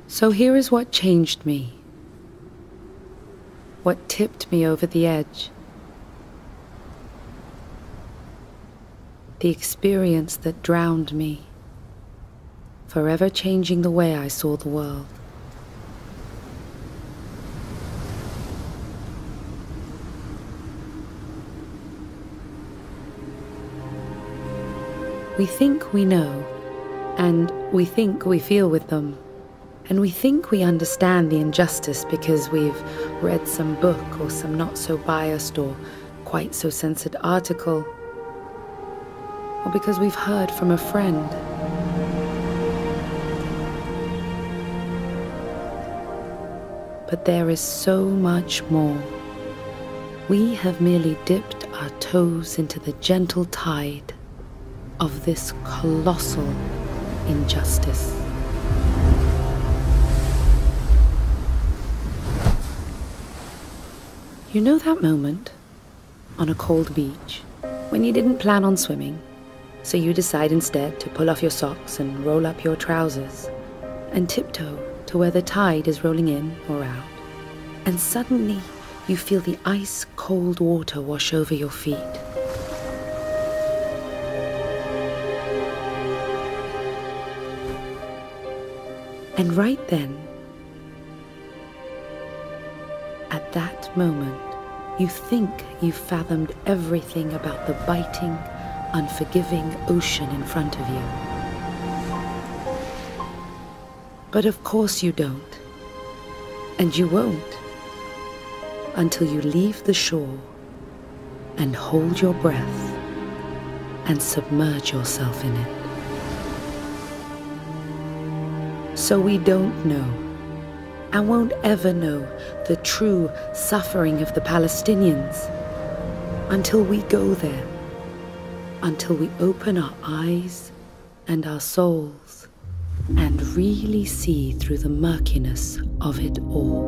So here is what changed me. What tipped me over the edge. The experience that drowned me, forever changing the way I saw the world. We think we know, and we think we feel with them, and we think we understand the injustice because we've read some book or some not so biased or quite so censored article, or because we've heard from a friend. But there is so much more. We have merely dipped our toes into the gentle tide of this colossal injustice. You know that moment on a cold beach when you didn't plan on swimming, so you decide instead to pull off your socks and roll up your trousers and tiptoe to where the tide is rolling in or out, and suddenly you feel the ice-cold water wash over your feet. And right then, at that moment, you think you've fathomed everything about the biting, unforgiving ocean in front of you. But of course you don't, and you won't, until you leave the shore and hold your breath and submerge yourself in it. So we don't know, and won't ever know, the true suffering of the Palestinians until we go there, until we open our eyes and our souls and really see through the murkiness of it all.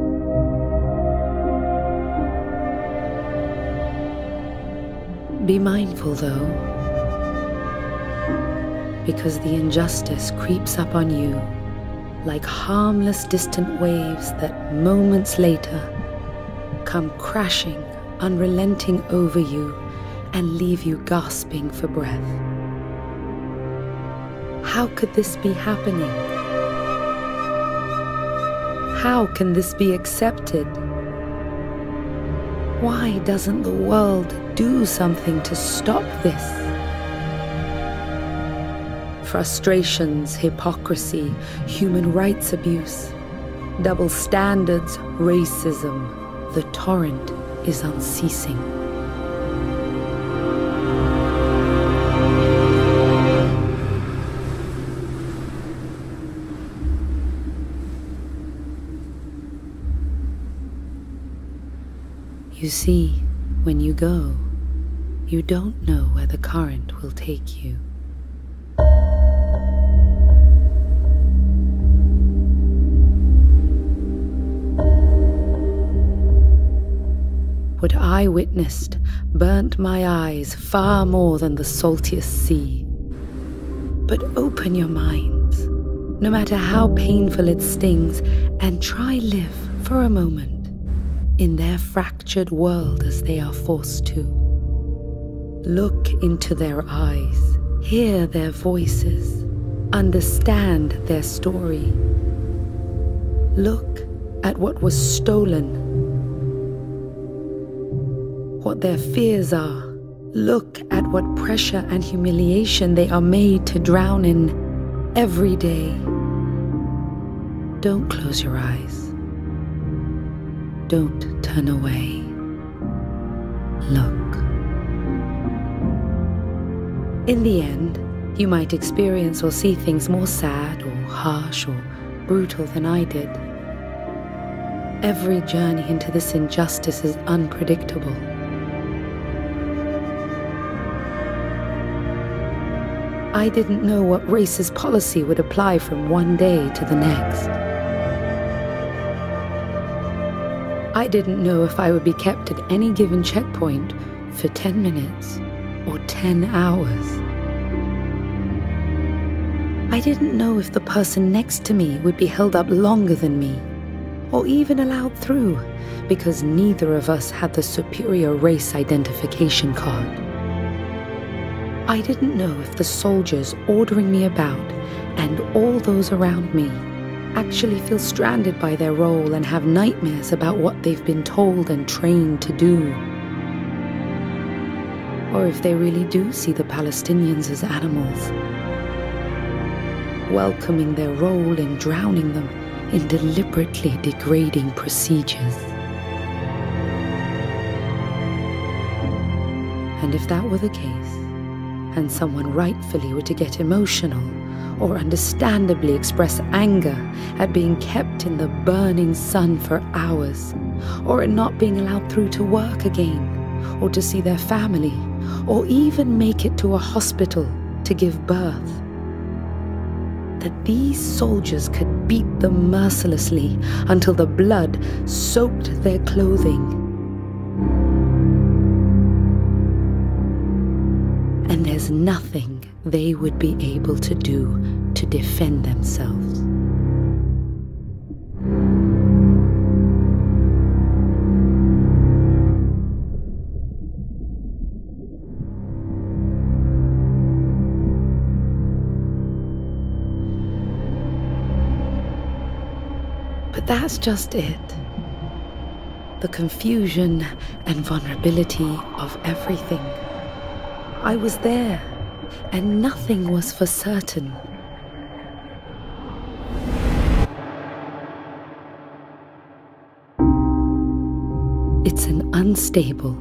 Be mindful though, because the injustice creeps up on you like harmless distant waves that moments later come crashing, unrelenting over you and leave you gasping for breath. How could this be happening? How can this be accepted? Why doesn't the world do something to stop this? Frustrations, hypocrisy, human rights abuse, double standards, racism, the torrent is unceasing. You see, when you go, you don't know where the current will take you. What I witnessed burnt my eyes far more than the saltiest sea. But open your minds, no matter how painful it stings, and try live for a moment in their fractured world as they are forced to. Look into their eyes, hear their voices, understand their story. Look at what was stolen, what their fears are. Look at what pressure and humiliation they are made to drown in every day. Don't close your eyes. Don't turn away. Look. In the end, you might experience or see things more sad or harsh or brutal than I did. Every journey into this injustice is unpredictable. I didn't know what racist policy would apply from one day to the next. I didn't know if I would be kept at any given checkpoint for 10 minutes or 10 hours. I didn't know if the person next to me would be held up longer than me, or even allowed through, because neither of us had the superior race identification card. I didn't know if the soldiers ordering me about and all those around me actually feel stranded by their role and have nightmares about what they've been told and trained to do. Or if they really do see the Palestinians as animals, welcoming their role in drowning them in deliberately degrading procedures. And if that were the case, and someone rightfully were to get emotional or understandably express anger at being kept in the burning sun for hours, or at not being allowed through to work again, or to see their family, or even make it to a hospital to give birth, that these soldiers could beat them mercilessly until the blood soaked their clothing, and there's nothing they would be able to do to defend themselves. But that's just it. The confusion and vulnerability of everything. I was there, and nothing was for certain. It's an unstable,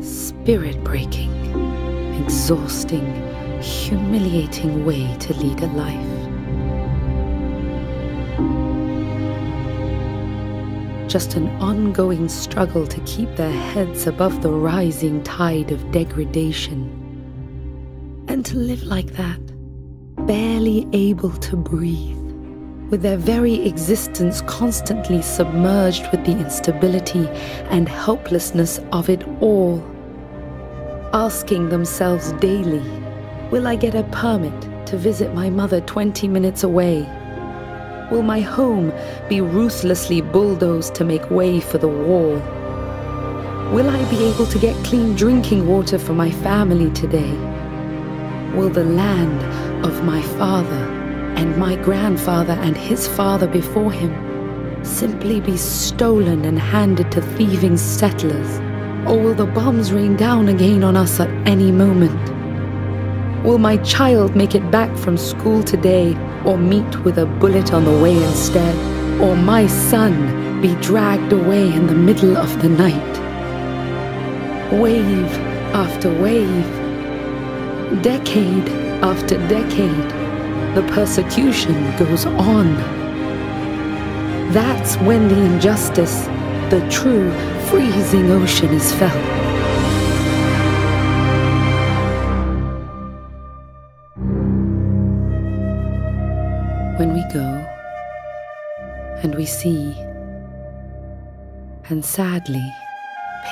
spirit-breaking, exhausting, humiliating way to lead a life. Just an ongoing struggle to keep their heads above the rising tide of degradation. And to live like that, barely able to breathe, with their very existence constantly submerged with the instability and helplessness of it all. Asking themselves daily, will I get a permit to visit my mother 20 minutes away? Will my home be ruthlessly bulldozed to make way for the wall? Will I be able to get clean drinking water for my family today? Will the land of my father and my grandfather and his father before him simply be stolen and handed to thieving settlers? Or will the bombs rain down again on us at any moment? Will my child make it back from school today, or meet with a bullet on the way instead? Or my son be dragged away in the middle of the night? Wave after wave, decade after decade, the persecution goes on. That's when the injustice, the true freezing ocean is felt. When we go, and we see, and sadly,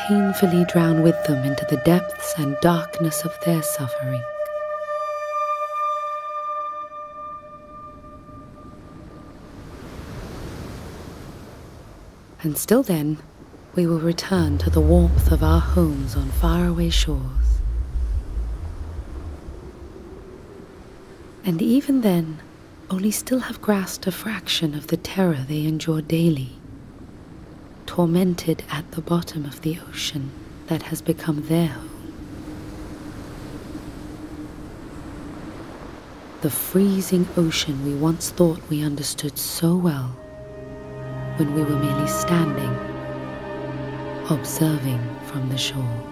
painfully drown with them into the depths and darkness of their suffering. And still then, we will return to the warmth of our homes on faraway shores. And even then, only still have grasped a fraction of the terror they endure daily, tormented at the bottom of the ocean that has become their home. The freezing ocean we once thought we understood so well, when we were merely standing, observing from the shore.